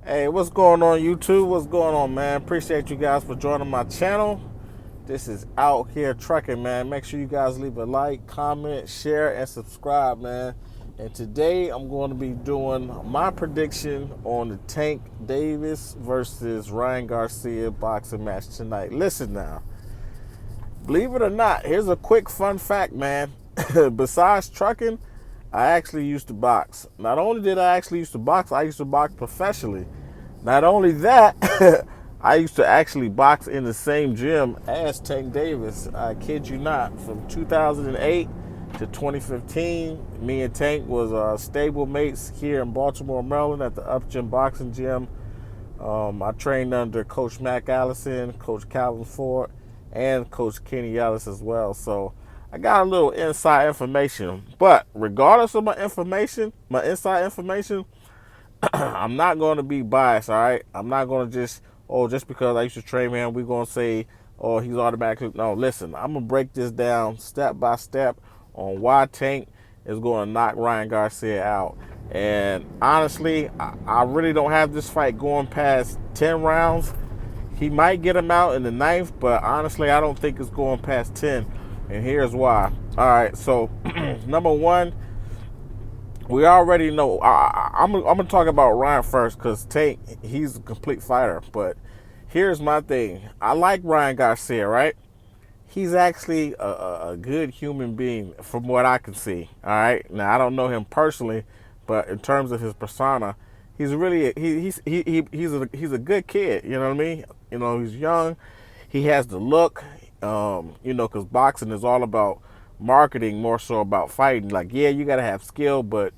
Hey, what's going on, YouTube? What's going on, man? Appreciate you guys for joining my channel. This is Out Here Trucking, man. Make sure you guys leave a like, comment, share, and subscribe, man. And today I'm going to be doing my prediction on the Tank Davis versus Ryan Garcia boxing match tonight. Listen now. Believe it or not, here's a quick fun fact, man. Besides trucking, I actually used to box. Not only did I actually used to box, I used to box professionally. Not only that, I used to actually box in the same gym as Tank Davis. I kid you not. From 2008 to 2015, me and Tank was stable mates here in Baltimore, Maryland at the Up Gym Boxing Gym. I trained under Coach Mac Allison, Coach Calvin Ford, and Coach Kenny Ellis as well. So I got a little inside information. But regardless of my inside information, I'm not going to be biased, all right? I'm not going to just because I used to train him, we're going to say, oh, he's automatically. No, listen, I'm going to break this down step by step on why Tank is going to knock Ryan Garcia out. And honestly, I really don't have this fight going past 10 rounds. He might get him out in the 9th, but honestly, I don't think it's going past 10. And here's why. All right, so number one, we already know. I'm gonna talk about Ryan first because Tank, he's a complete fighter. But here's my thing. I like Ryan Garcia, right? He's actually a good human being from what I can see. All right. Now I don't know him personally, but in terms of his persona, he's really he's a good kid. You know what I mean? You know, he's young. He has the look. Because boxing is all about marketing, more so about fighting. Like, yeah, you got to have skill, but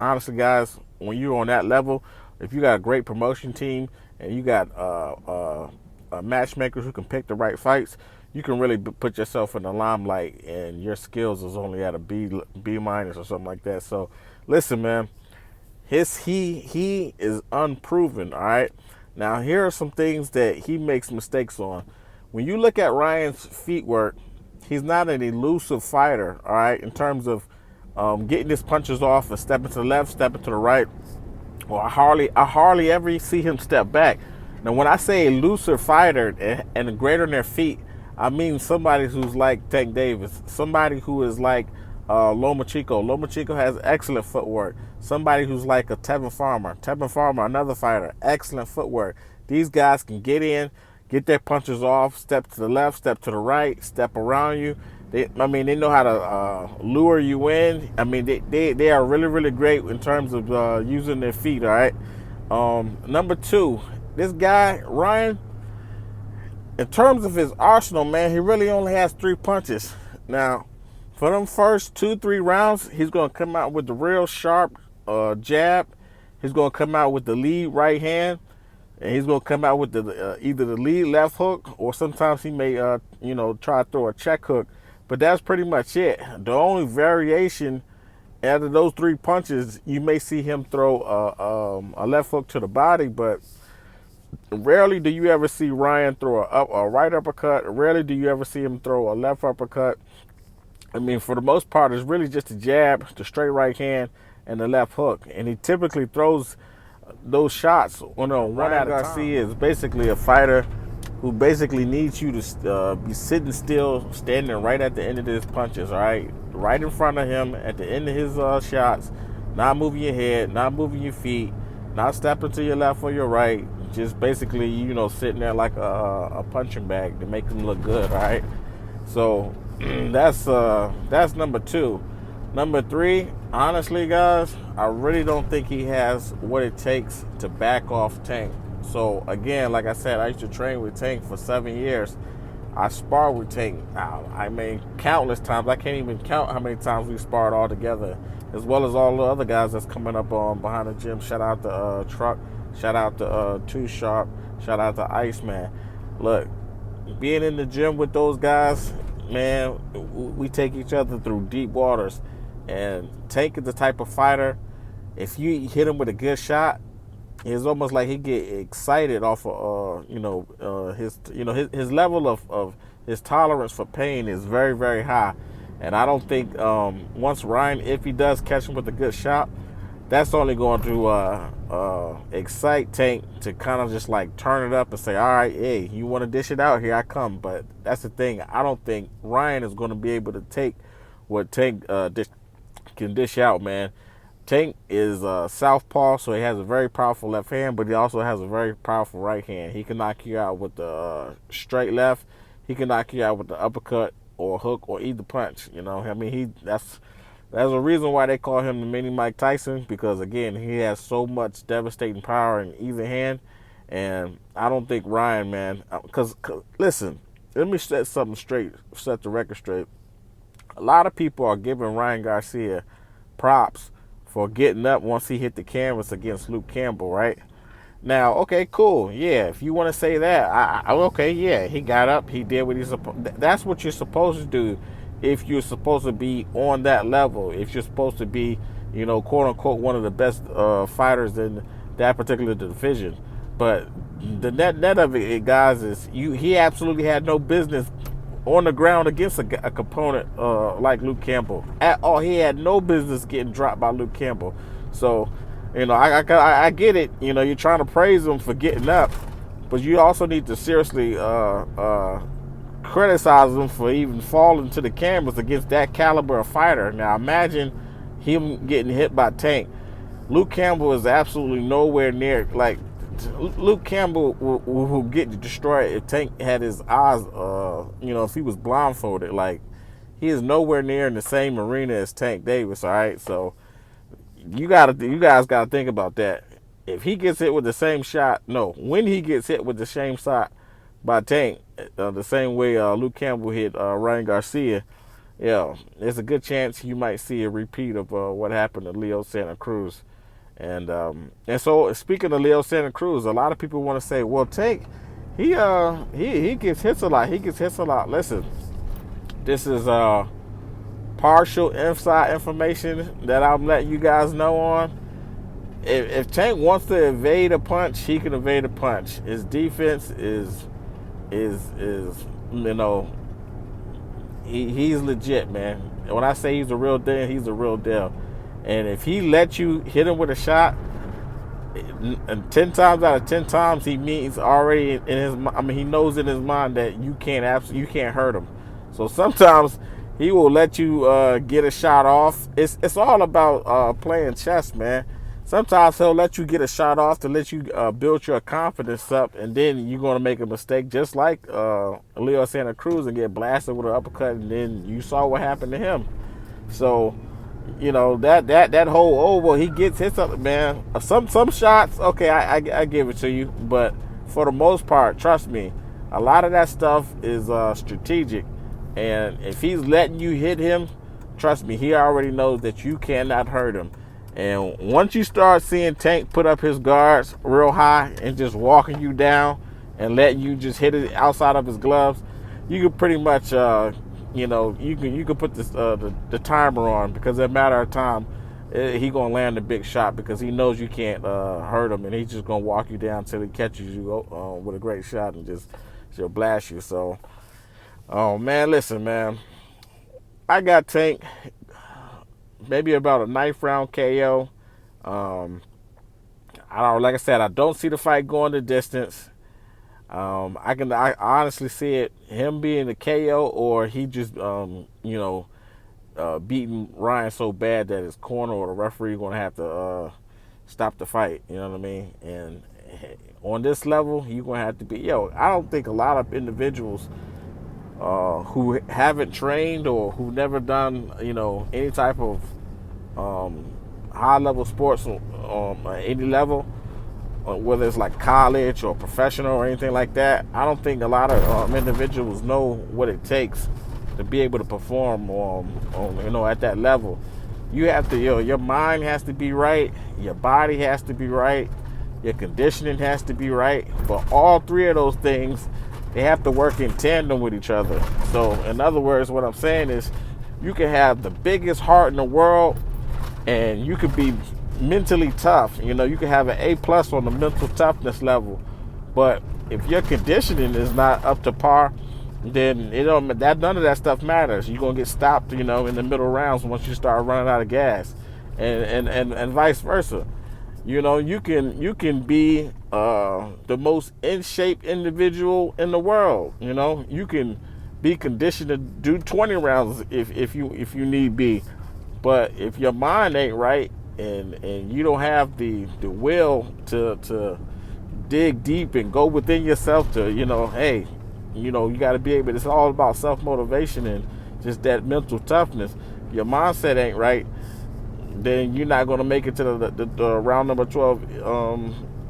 honestly, guys, when you're on that level, if you got a great promotion team and you got matchmakers who can pick the right fights, you can really put yourself in the limelight, and your skills is only at a B minus or something like that. So, listen, man, he is unproven. All right, now here are some things that he makes mistakes on. When you look at Ryan's feet work, he's not an elusive fighter, all right, in terms of getting his punches off and stepping to the left, stepping to the right. Well, I hardly ever see him step back. Now, when I say elusive fighter and greater than their feet, I mean somebody who's like Tank Davis, somebody who is like Loma Chico. Loma Chico has excellent footwork. Somebody who's like a Tevin Farmer, another fighter, excellent footwork. These guys can get in, get their punches off, step to the left, step to the right, step around you. They know how to lure you in. I mean, they are really, really great in terms of using their feet, all right? Number two, this guy, Ryan, in terms of his arsenal, man, he really only has 3 punches. Now, for them first 2-3 rounds, he's going to come out with the real sharp jab. He's going to come out with the lead right hand. And he's going to come out with the either the lead left hook, or sometimes he may, try to throw a check hook. But that's pretty much it. The only variation out of those 3 punches, you may see him throw a left hook to the body, but rarely do you ever see Ryan throw a right uppercut. Rarely do you ever see him throw a left uppercut. I mean, for the most part, it's really just a jab, the straight right hand, and the left hook. And he typically throws those shots on Ryan Garcia is basically a fighter who basically needs you to be sitting still, standing right at the end of his punches, all right in front of him at the end of his shots, not moving your head, not moving your feet, not stepping to your left or your right, just basically sitting there like a punching bag to make him look good, all right? So that's number 2. Number 3, honestly, guys, I really don't think he has what it takes to back off Tank. So, again, like I said, I used to train with Tank for 7 years. I sparred with Tank, I mean, countless times. I can't even count how many times we sparred all together, as well as all the other guys that's coming up behind the gym. Shout out to Truck. Shout out to Too Sharp. Shout out to Iceman. Look, being in the gym with those guys, man, we take each other through deep waters. And Tank is the type of fighter, if you hit him with a good shot, it's almost like he get excited off of his level of his tolerance for pain is very, very high. And I don't think once Ryan, if he does catch him with a good shot, that's only going to excite Tank to kind of just like turn it up and say, all right, hey, you want to dish it out, here I come. But that's the thing, I don't think Ryan is going to be able to take what Tank can dish out, man. Tank is southpaw, so he has a very powerful left hand, but he also has a very powerful right hand. He can knock you out with the straight left. He can knock you out with the uppercut or hook or either punch. You know, I mean, that's a reason why they call him the mini Mike Tyson, because again, he has so much devastating power in either hand. And I don't think Ryan, man, because listen, let me set something straight, set the record straight. A lot of people are giving Ryan Garcia props for getting up once he hit the canvas against Luke Campbell, right? Now, okay, cool. Yeah, if you want to say that, okay, yeah, he got up, he did what he's supposed. That's what you're supposed to do if you're supposed to be on that level. If you're supposed to be, you know, quote unquote, one of the best fighters in that particular division. But the net of it, guys, is he absolutely had no business on the ground against a component like Luke Campbell at all. He had no business getting dropped by Luke Campbell. So, you know, I get it. You know, you're trying to praise him for getting up, but you also need to seriously criticize him for even falling to the canvas against that caliber of fighter. Now, imagine him getting hit by Tank. Luke Campbell is absolutely nowhere near, like, Luke Campbell will get destroyed if Tank had his eyes, you know, if he was blindfolded. Like, he is nowhere near in the same arena as Tank Davis, all right? So, you guys gotta think about that. If he gets hit with the same shot, when he gets hit with the same shot by Tank, the same way Luke Campbell hit Ryan Garcia, yeah, there's a good chance you might see a repeat of what happened to Leo Santa Cruz. And so, speaking of Leo Santa Cruz, a lot of people want to say, well, Tank, he gets hits a lot. He gets hits a lot. Listen, this is partial inside information that I'm letting you guys know on. If Tank wants to evade a punch, he can evade a punch. His defense is you know, he's legit, man. When I say he's a real deal, he's a real deal. And if he lets you hit him with a shot, and 10 times out of 10 times, he means already in his. I mean, he knows in his mind that you can't hurt him. So sometimes he will let you get a shot off. It's all about playing chess, man. Sometimes he'll let you get a shot off to let you build your confidence up, and then you're going to make a mistake just like Leo Santa Cruz and get blasted with an uppercut, and then you saw what happened to him. So, you know, that whole, well, he gets hit something, man. Some shots, okay, I give it to you, but for the most part, trust me, a lot of that stuff is strategic, and if he's letting you hit him, trust me, he already knows that you cannot hurt him. And once you start seeing Tank put up his guards real high and just walking you down and letting you just hit it outside of his gloves, you can pretty much, you know, you can put this the timer on, because in a matter of time, he gonna land a big shot, because he knows you can't hurt him, and he's just gonna walk you down until he catches you with a great shot and just blast you. So, oh man, listen, man, I got Tank maybe about a 9th round KO. I don't, like I said, I don't see the fight going the distance. I honestly see it, him being a KO, or he just you know, beating Ryan so bad that his corner or the referee going to have to stop the fight. You know what I mean? And on this level, you're going to have to be. I don't think a lot of individuals who haven't trained or who never done, you know, any type of high level sports on any level, whether it's like college or professional or anything like that, I don't think a lot of individuals know what it takes to be able to perform on you know, at that level. You have to, your mind has to be right, your body has to be right, your conditioning has to be right. But all three of those things, they have to work in tandem with each other. So in other words, what I'm saying is, you can have the biggest heart in the world and you could be mentally tough. You know, you can have an A+ on the mental toughness level, but if your conditioning is not up to par, then none of that stuff matters. You're gonna get stopped, you know, in the middle rounds once you start running out of gas. and vice versa. You know, you can be the most in shape individual in the world. You know, you can be conditioned to do 20 rounds if you need be, but if your mind ain't right and you don't have the will to dig deep and go within yourself to, hey, you got to be able. It's all about self motivation and just that mental toughness. If your mindset ain't right, then you're not going to make it to the round number 12.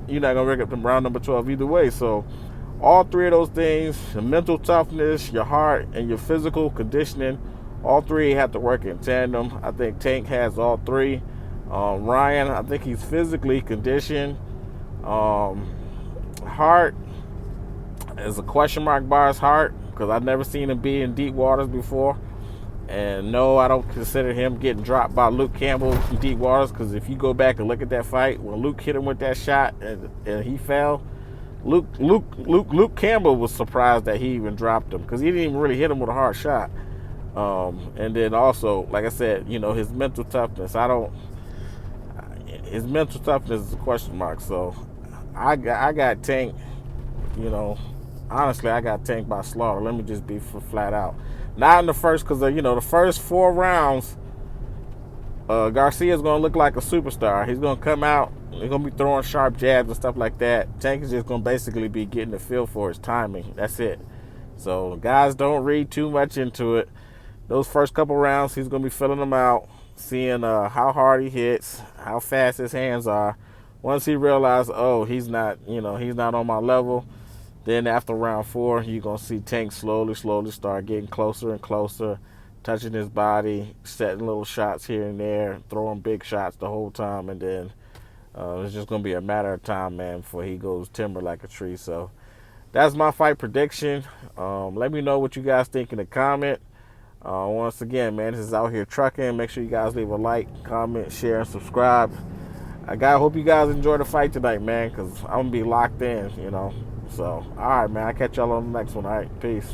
You're not going to make it to round number 12 either way. So all three of those things, the mental toughness, your heart, and your physical conditioning, all three have to work in tandem. I think Tank has all three. Ryan, I think he's physically conditioned. Heart is a question mark by his heart because I've never seen him be in deep waters before. And no, I don't consider him getting dropped by Luke Campbell in deep waters, because if you go back and look at that fight, when Luke hit him with that shot and he fell, Luke Campbell was surprised that he even dropped him, because he didn't even really hit him with a hard shot. And then also, like I said, his mental toughness. His mental toughness is a question mark. So I got Tank. Honestly, I got Tank by slaughter. Let me just be flat out. Not in the first, because the first 4 rounds, Garcia's going to look like a superstar. He's going to come out. He's going to be throwing sharp jabs and stuff like that. Tank is just going to basically be getting the feel for his timing. That's it. So guys, don't read too much into it. Those first couple rounds, he's going to be filling them out, seeing how hard he hits, how fast his hands are. Once he realizes, oh, he's not on my level, then after round 4, you're going to see Tank slowly start getting closer and closer, touching his body, setting little shots here and there, throwing big shots the whole time, and then it's just going to be a matter of time, man, before he goes timber like a tree. So that's my fight prediction. Let me know what you guys think in the comment. Once again, man, this is Out Here Trucking. Make sure you guys leave a like, comment, share, and subscribe. I hope you guys enjoy the fight tonight, man, because I'm going to be locked in, So, all right, man. I'll catch y'all on the next one. All right, peace.